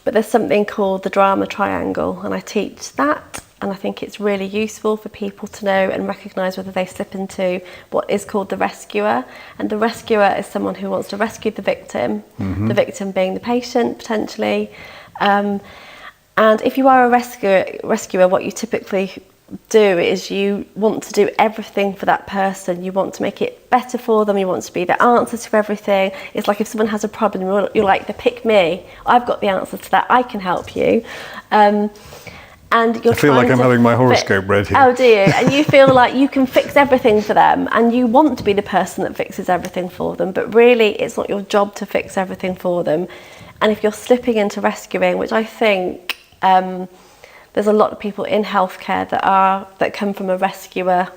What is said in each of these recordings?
But there's something called the drama triangle, and I teach that, and I think it's really useful for people to know and recognise whether they slip into what is called the rescuer. And the rescuer is someone who wants to rescue the victim being the patient potentially. And if you are a rescuer, what you typically do is you want to do everything for that person. You want to make it better for them. You want to be the answer to everything. It's like if someone has a problem, you're like, pick me. I've got the answer to that. I can help you. And you're I feel like I'm having my horoscope read here. Oh, do you? And you feel like you can fix everything for them, and you want to be the person that fixes everything for them, but really it's not your job to fix everything for them. And if you're slipping into rescuing, which I think there's a lot of people in healthcare that come from a rescuer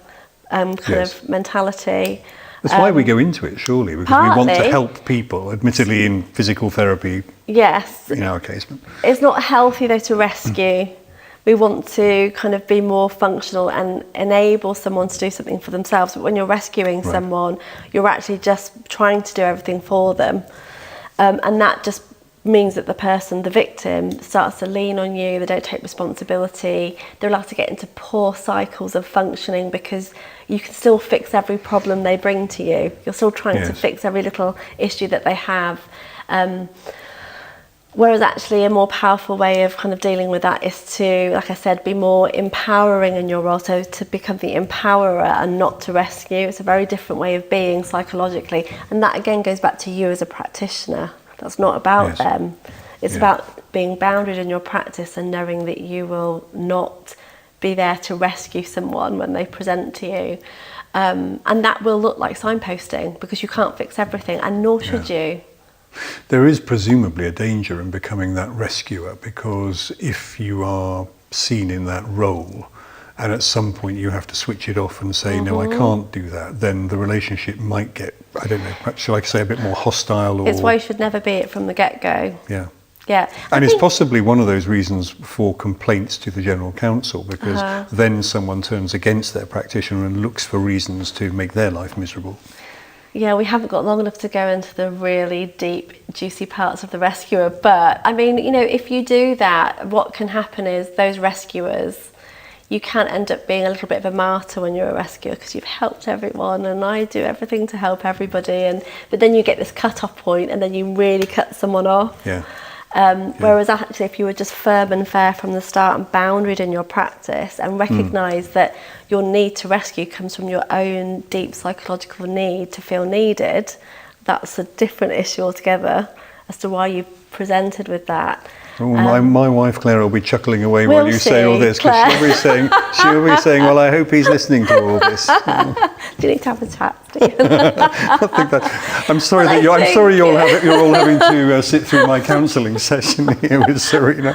kind of mentality. That's why we go into it, surely, because partly, we want to help people, admittedly in physical therapy. Yes. In our case. But it's not healthy though to rescue. We want to kind of be more functional and enable someone to do something for themselves. But when you're rescuing someone, you're actually just trying to do everything for them. And that just means that the person, the victim, starts to lean on you. They don't take responsibility. They're allowed to get into poor cycles of functioning because you can still fix every problem they bring to you. You're still trying to fix every little issue that they have. Whereas actually a more powerful way of kind of dealing with that is to, like I said, be more empowering in your role. So to become the empowerer and not to rescue. It's a very different way of being psychologically. And that again goes back to you as a practitioner. That's not about them. It's about being boundaried in your practice and knowing that you will not be there to rescue someone when they present to you. And that will look like signposting because you can't fix everything, and nor should you. There is presumably a danger in becoming that rescuer, because if you are seen in that role and at some point you have to switch it off and say, no, I can't do that, then the relationship might get, I don't know, perhaps shall I say a bit more hostile? Or It's why you should never be it from the get-go. Yeah. And it's possibly one of those reasons for complaints to the General Counsel, because then someone turns against their practitioner and looks for reasons to make their life miserable. Yeah, we haven't got long enough to go into the really deep, juicy parts of the rescuer. But I mean, you know, if you do that, what can happen is those rescuers, you can end up being a little bit of a martyr when you're a rescuer because you've helped everyone and I do everything to help everybody. But then you get this cut-off point and then you really cut someone off. Whereas actually if you were just firm and fair from the start and boundaried in your practice and recognise that your need to rescue comes from your own deep psychological need to feel needed, that's a different issue altogether as to why you presented with that. Well, my wife Claire will be chuckling away while you say all this, because she'll be saying, well, I hope he's listening to all this. Do you need to have a chat, Steve? I think that. I'm sorry you're all having to sit through my counselling session here with Serena.